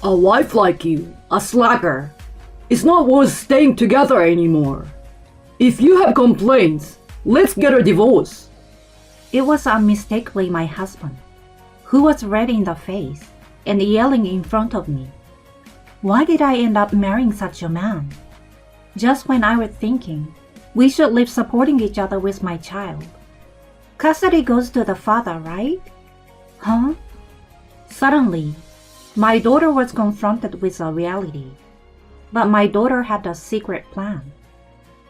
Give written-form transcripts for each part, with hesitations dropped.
A wife like you, a slacker, is not worth staying together anymore. If you have complaints, let's get a divorce. It was unmistakably my husband, who was red in the face and yelling in front of me. Why did I end up marrying such a man? Just when I was thinking we should live supporting each other with my child. Custody goes to the father, right? Huh? Suddenly, my daughter was confronted with a reality. But my daughter had a secret plan.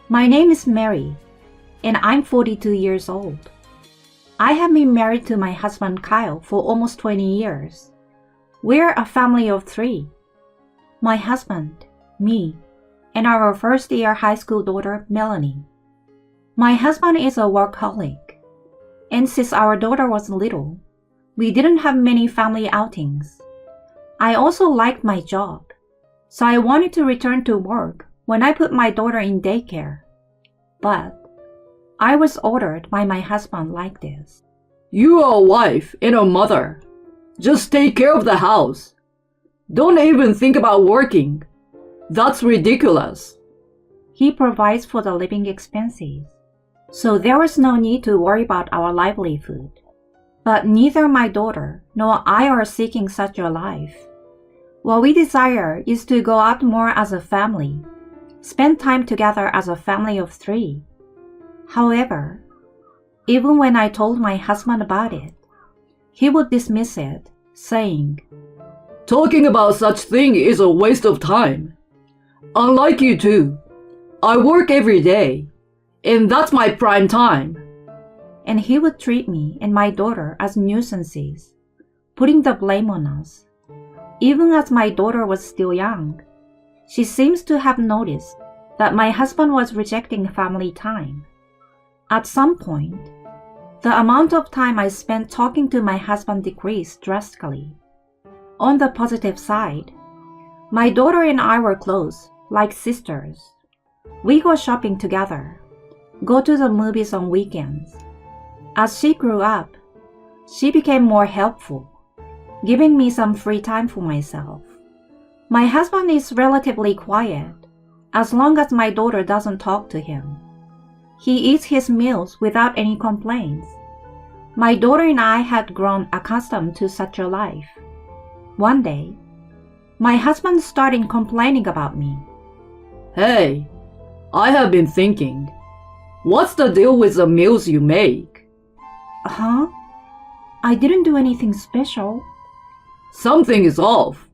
My name is Mary, and I'm 42 years old. I have been married to my husband Kyle for almost 20 years. We're a family of 3. My husband, me, and our first-year high school daughter, Melanie. My husband is a workaholic, and since our daughter was little, we didn't have many family outings. I also liked my job, so I wanted to return to work when I put my daughter in daycare. But I was ordered by my husband like this. You are a wife and a mother. Just take care of the house. Don't even think about working. That's ridiculous. He provides for the living expenses, so there was no need to worry about our livelihood. But neither my daughter nor I are seeking such a life. What we desire is to go out more as a family, spend time together as a family of 3. However, even when I told my husband about it, he would dismiss it, saying, Talking about such thing is a waste of time. Unlike you two, I work every day, and that's my prime time. And he would treat me and my daughter as nuisances, putting the blame on us. Even as my daughter was still young, she seems to have noticed that my husband was rejecting family time. At some point, the amount of time I spent talking to my husband decreased drastically. On the positive side, my daughter and I were close, like sisters. We go shopping together, go to the movies on weekends. As she grew up, she became more helpful, giving me some free time for myself. My husband is relatively quiet, as long as my daughter doesn't talk to him. He eats his meals without any complaints. My daughter and I had grown accustomed to such a life. One day, my husband started complaining about me. Hey, I have been thinking, what's the deal with the meals you make? Huh? I didn't do anything special. Something is off.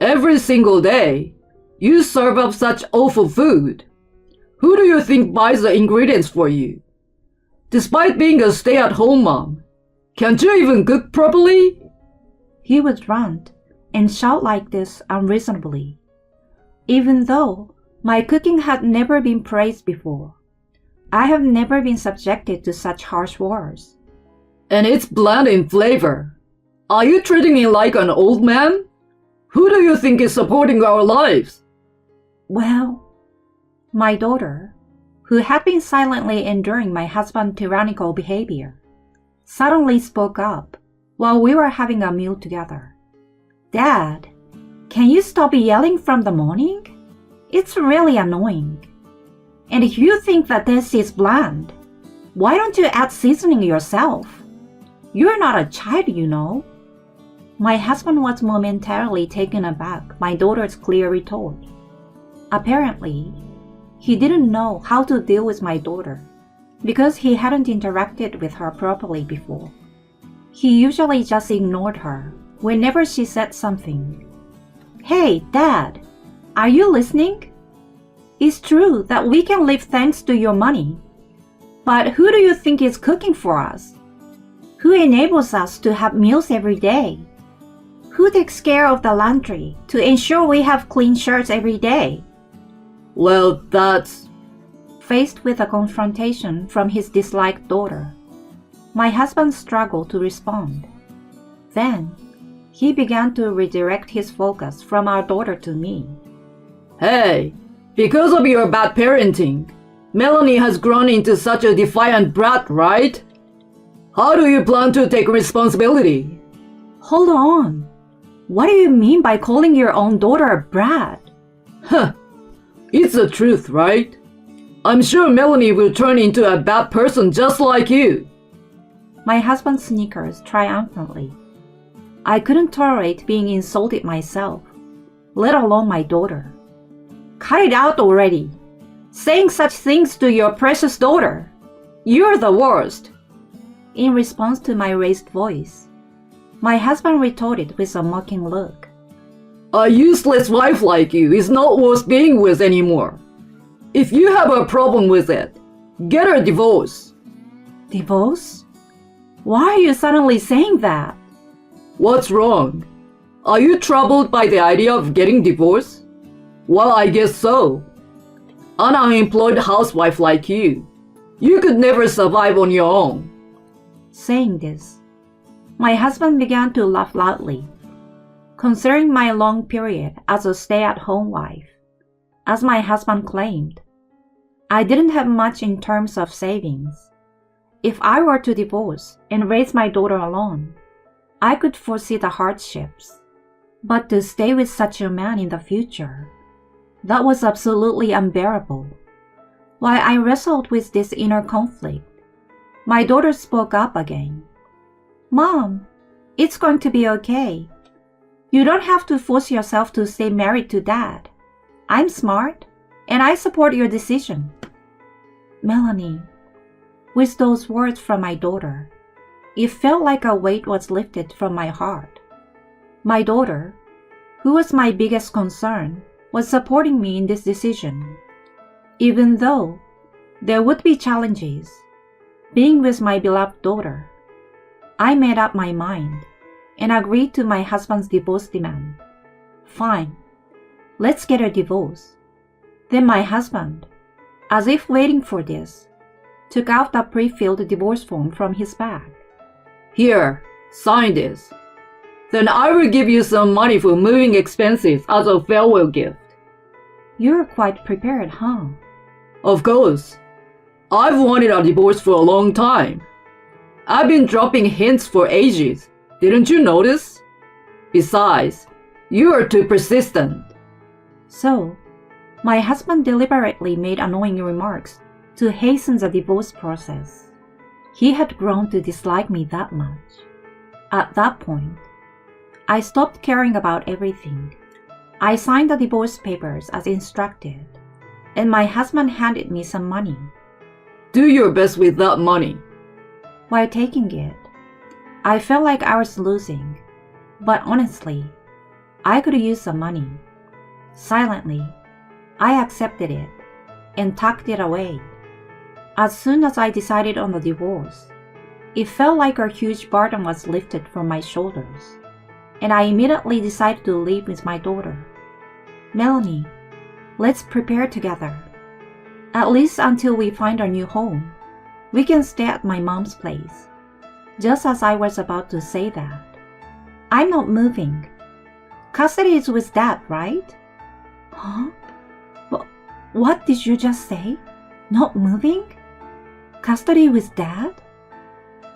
Every single day, you serve up such awful food. Who do you think buys the ingredients for you? Despite being a stay-at-home mom, can't you even cook properly? He would rant and shout like this unreasonably, even though my cooking had never been praised before. I have never been subjected to such harsh words. And it's bland in flavor. Are you treating me like an old man? Who do you think is supporting our lives? Well, my daughter, who had been silently enduring my husband's tyrannical behavior, suddenly spoke up while we were having a meal together. Dad, can you stop yelling from the morning? It's really annoying. And if you think that this is bland, why don't you add seasoning yourself? You're not a child, you know. My husband was momentarily taken aback by my daughter's clear retort. Apparently, he didn't know how to deal with my daughter because he hadn't interacted with her properly before. He usually just ignored her whenever she said something. Hey, Dad, are you listening? It's true that we can live thanks to your money, but who do you think is cooking for us? Who enables us to have meals every day? Who takes care of the laundry to ensure we have clean shirts every day? Well, that's... Faced with a confrontation from his disliked daughter, my husband struggled to respond. Then, he began to redirect his focus from our daughter to me. Hey, because of your bad parenting, Melanie has grown into such a defiant brat, right? How do you plan to take responsibility? Hold on. What do you mean by calling your own daughter a brat? Huh. It's the truth, right? I'm sure Melanie will turn into a bad person just like you. My husband snickers triumphantly. I couldn't tolerate being insulted myself, let alone my daughter. Cut it out already. Saying such things to your precious daughter. You're the worst. In response to my raised voice, my husband retorted with a mocking look. A useless wife like you is not worth being with anymore. If you have a problem with it, get a divorce. Divorce? Why are you suddenly saying that? What's wrong? Are you troubled by the idea of getting divorced? Well, I guess so. An unemployed housewife like you could never survive on your own. Saying this, my husband began to laugh loudly. Considering my long period as a stay-at-home wife, as my husband claimed, I didn't have much in terms of savings. If I were to divorce and raise my daughter alone, I could foresee the hardships. But to stay with such a man in the future, that was absolutely unbearable. While I wrestled with this inner conflict, my daughter spoke up again. Mom, it's going to be okay. You don't have to force yourself to stay married to Dad. I'm smart, and I support your decision. Melanie, with those words from my daughter, it felt like a weight was lifted from my heart. My daughter, who was my biggest concern, was supporting me in this decision. Even though there would be challenges, being with my beloved daughter, I made up my mind and agreed to my husband's divorce demand. Fine, let's get a divorce. Then my husband, as if waiting for this, took out a pre-filled divorce form from his bag. Here, sign this. Then I will give you some money for moving expenses as a farewell gift. You're quite prepared, huh? Of course. I've wanted a divorce for a long time. I've been dropping hints for ages. Didn't you notice? Besides, you are too persistent. So, my husband deliberately made annoying remarks to hasten the divorce process. He had grown to dislike me that much. At that point, I stopped caring about everything. I signed the divorce papers as instructed, and my husband handed me some money. Do your best with that money. While taking it, I felt like I was losing, but honestly, I could use some money. Silently, I accepted it and tucked it away. As soon as I decided on the divorce, it felt like a huge burden was lifted from my shoulders, and I immediately decided to live with my daughter. Melanie, let's prepare together. At least until we find our new home, we can stay at my mom's place. Just as I was about to say that, I'm not moving. Custody is with Dad, right? Huh? What did you just say? Not moving? Custody with Dad?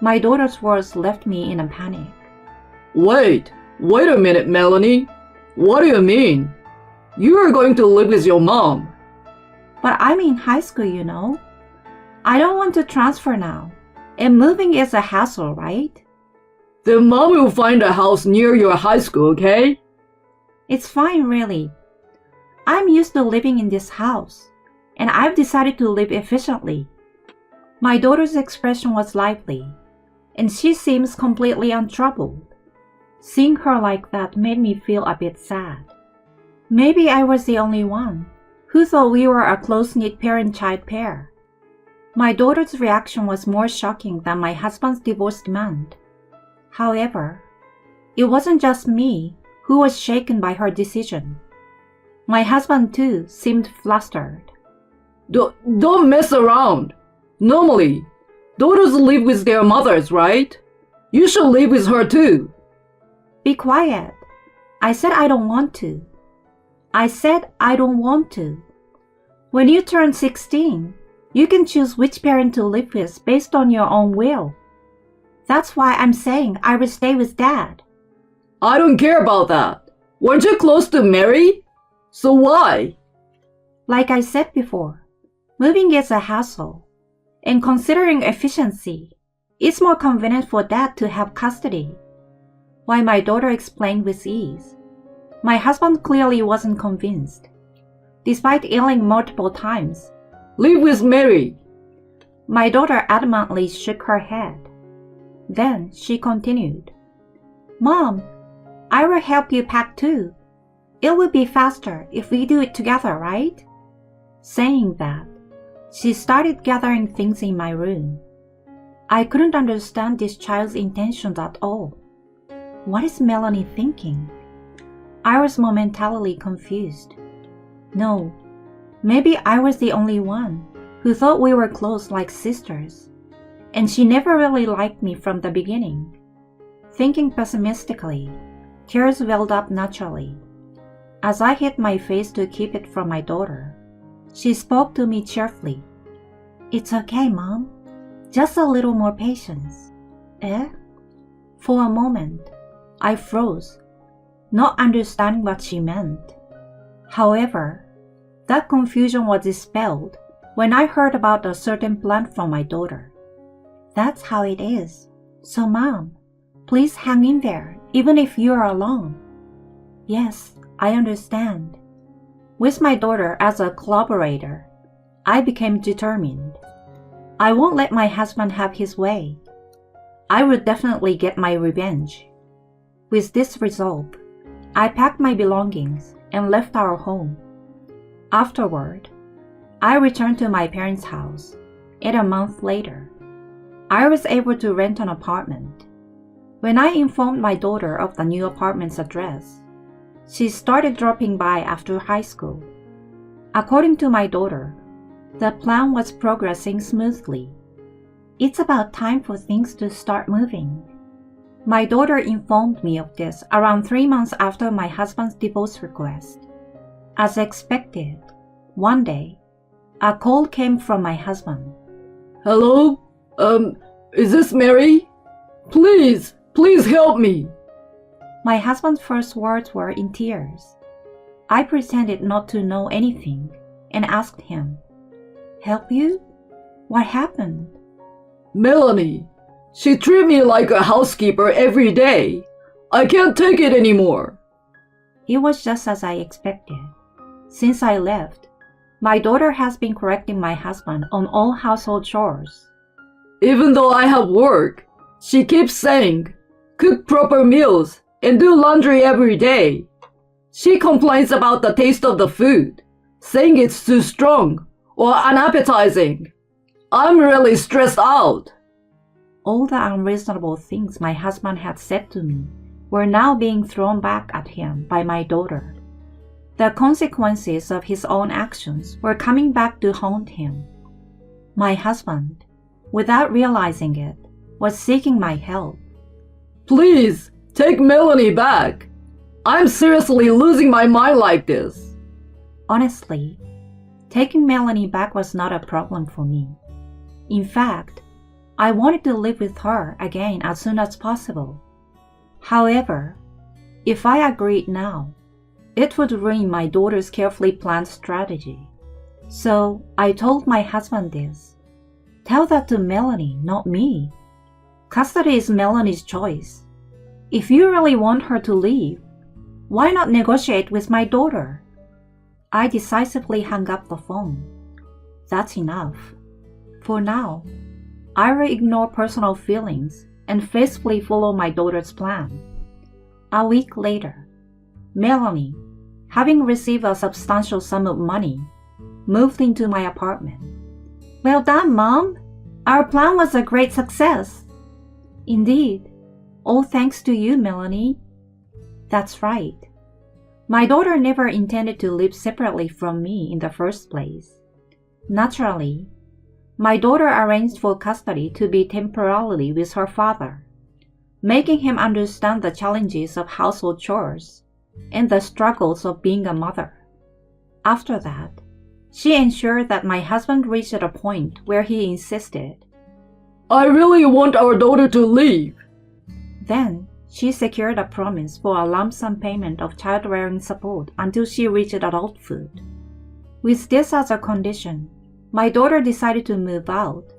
My daughter's words left me in a panic. Wait a minute, Melanie. What do you mean? You are going to live with your mom. But I'm in high school, you know. I don't want to transfer now. And moving is a hassle, right? Then Mom will find a house near your high school, okay? It's fine, really. I'm used to living in this house, and I've decided to live efficiently. My daughter's expression was lively, and she seems completely untroubled. Seeing her like that made me feel a bit sad. Maybe I was the only one who thought we were a close-knit parent-child pair. My daughter's reaction was more shocking than my husband's divorce demand. However, it wasn't just me who was shaken by her decision. My husband, too, seemed flustered. Don't mess around. Normally, daughters live with their mothers, right? You should live with her, too. Be quiet. I said I don't want to. I said I don't want to. When you turn 16, you can choose which parent to live with based on your own will. That's why I'm saying I will stay with Dad. I don't care about that. Weren't you close to marry? So why? Like I said before, moving is a hassle. And considering efficiency, it's more convenient for dad to have custody. While my daughter explained with ease, my husband clearly wasn't convinced. Despite yelling multiple times, Live with Mary. my daughter adamantly shook her head. Then she continued, Mom, I will help you pack too. It will be faster if we do it together, right? Saying that, she started gathering things in my room. I couldn't understand this child's intentions at all. What is Melanie thinking? I was momentarily confused. No, maybe I was the only one who thought we were close like sisters, and she never really liked me from the beginning. Thinking pessimistically, tears welled up naturally. As I hid my face to keep it from my daughter, she spoke to me cheerfully. It's okay, Mom. Just a little more patience. Eh? For a moment, I froze, not understanding what she meant. However, that confusion was dispelled when I heard about a certain plan from my daughter. That's how it is. So, Mom, please hang in there, even if you're alone. Yes, I understand. With my daughter as a collaborator, I became determined. I won't let my husband have his way. I will definitely get my revenge. With this resolve, I packed my belongings and left our home. Afterward, I returned to my parents' house, and a month later, I was able to rent an apartment. When I informed my daughter of the new apartment's address, she started dropping by after high school. According to my daughter, the plan was progressing smoothly. It's about time for things to start moving. My daughter informed me of this around 3 months after my husband's divorce request. As expected, one day, a call came from my husband. Hello? Is this Mary? Please help me. My husband's first words were in tears. I pretended not to know anything and asked him, Help you? What happened? Melanie, she treats me like a housekeeper every day. I can't take it anymore. It was just as I expected. Since I left, my daughter has been correcting my husband on all household chores. Even though I have work, she keeps saying, cook proper meals and do laundry every day. She complains about the taste of the food, saying it's too strong or unappetizing. I'm really stressed out. All the unreasonable things my husband had said to me were now being thrown back at him by my daughter. The consequences of his own actions were coming back to haunt him. My husband, without realizing it, was seeking my help. Please, take Melanie back. I'm seriously losing my mind like this. Honestly, taking Melanie back was not a problem for me. In fact, I wanted to live with her again as soon as possible. However, if I agreed now, it would ruin my daughter's carefully planned strategy. So I told my husband this. Tell that to Melanie, not me. Custody is Melanie's choice. If you really want her to leave, why not negotiate with my daughter? I decisively hung up the phone. That's enough. For now, I will ignore personal feelings and faithfully follow my daughter's plan. A week later, Melanie, having received a substantial sum of money, moved into my apartment. Well done, Mom! Our plan was a great success. Indeed, all thanks to you, Melanie. That's right. My daughter never intended to live separately from me in the first place. Naturally, my daughter arranged for custody to be temporarily with her father, making him understand the challenges of household chores and the struggles of being a mother. After that, she ensured that my husband reached a point where he insisted, I really want our daughter to leave. Then she secured a promise for a lump sum payment of child-rearing support until she reached adulthood. With this as a condition, my daughter decided to move out.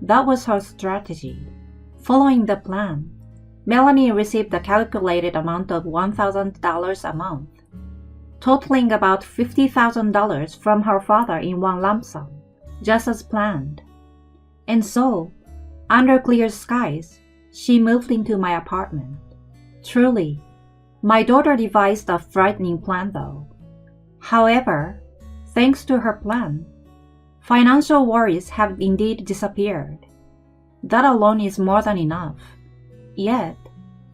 That was her strategy. Following the plan, Melanie received a calculated amount of $1,000 a month, totaling about $50,000 from her father in one lump sum, just as planned. And so, under clear skies, she moved into my apartment. Truly, my daughter devised a frightening plan though. However, thanks to her plan, financial worries have indeed disappeared. That alone is more than enough. Yet,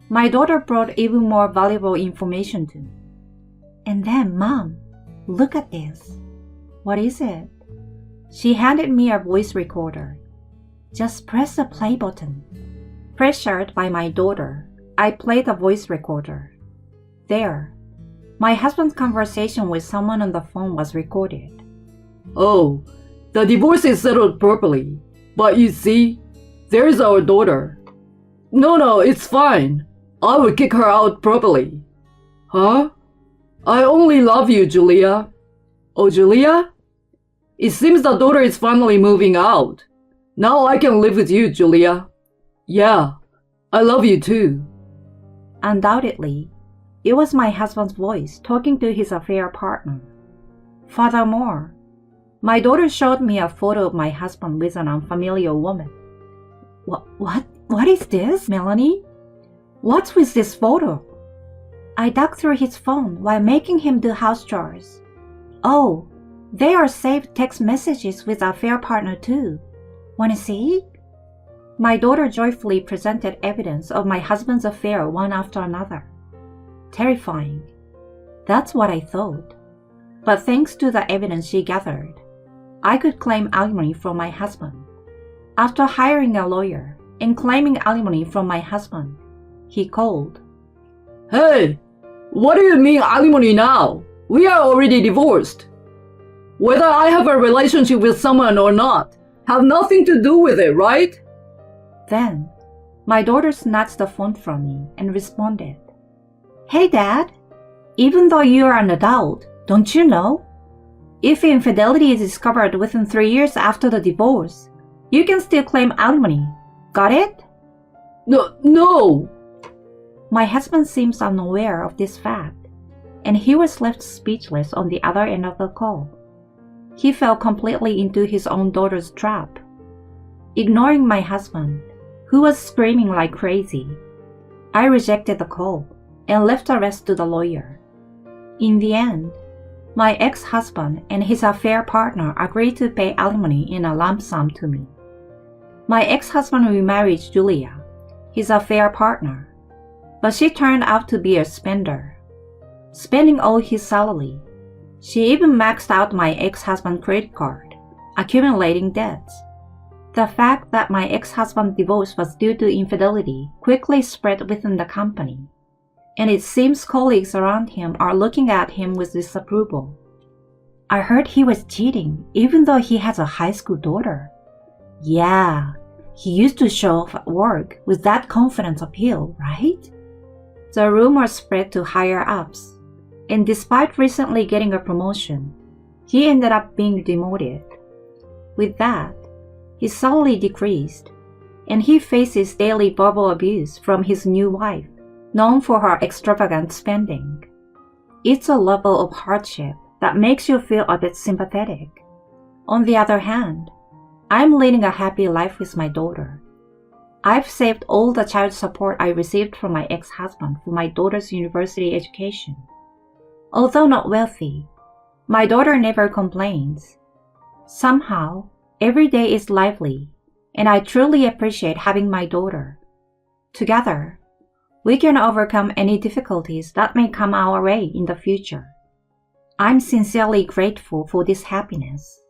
my daughter brought even more valuable information to me. And then, Mom, look at this. What is it? She handed me a voice recorder. Just press the play button. Pressured by my daughter, I played the voice recorder. There, my husband's conversation with someone on the phone was recorded. Oh, the divorce is settled properly. But you see, there's our daughter. No, it's fine. I will kick her out properly. Huh? I only love you, Julia. Oh, Julia? It seems the daughter is finally moving out. Now I can live with you, Julia. Yeah, I love you too. Undoubtedly, it was my husband's voice talking to his affair partner. Furthermore, my daughter showed me a photo of my husband with an unfamiliar woman. What is this, Melanie? What's with this photo? I dug through his phone while making him do house chores. Oh, they are saved text messages with affair partner too. Wanna see? My daughter joyfully presented evidence of my husband's affair one after another. Terrifying. That's what I thought. But thanks to the evidence she gathered, I could claim alimony from my husband. After hiring a lawyer and claiming alimony from my husband, he called. Hey, what do you mean alimony now? We are already divorced. Whether I have a relationship with someone or not, have nothing to do with it, right? Then, my daughter snatched the phone from me and responded. Hey Dad, even though you are an adult, don't you know? If infidelity is discovered within 3 years after the divorce, you can still claim alimony. Got it? No. My husband seems unaware of this fact, and he was left speechless on the other end of the call. He fell completely into his own daughter's trap. Ignoring my husband, who was screaming like crazy, I rejected the call and left the rest to the lawyer. In the end, my ex-husband and his affair partner agreed to pay alimony in a lump sum to me. My ex-husband remarried Julia, his affair partner, but she turned out to be a spender, spending all his salary. She even maxed out my ex-husband's credit card, accumulating debts. The fact that my ex-husband's divorce was due to infidelity quickly spread within the company, and it seems colleagues around him are looking at him with disapproval. I heard he was cheating even though he has a high school daughter. Yeah, he used to show off at work with that confidence appeal, right? The rumor spread to higher ups, and despite recently getting a promotion, he ended up being demoted. With that, his salary decreased, and he faces daily verbal abuse from his new wife, known for her extravagant spending. It's a level of hardship that makes you feel a bit sympathetic. On the other hand, I'm leading a happy life with my daughter. I've saved all the child support I received from my ex-husband for my daughter's university education. Although not wealthy, my daughter never complains. Somehow, every day is lively, and I truly appreciate having my daughter. Together, we can overcome any difficulties that may come our way in the future. I'm sincerely grateful for this happiness.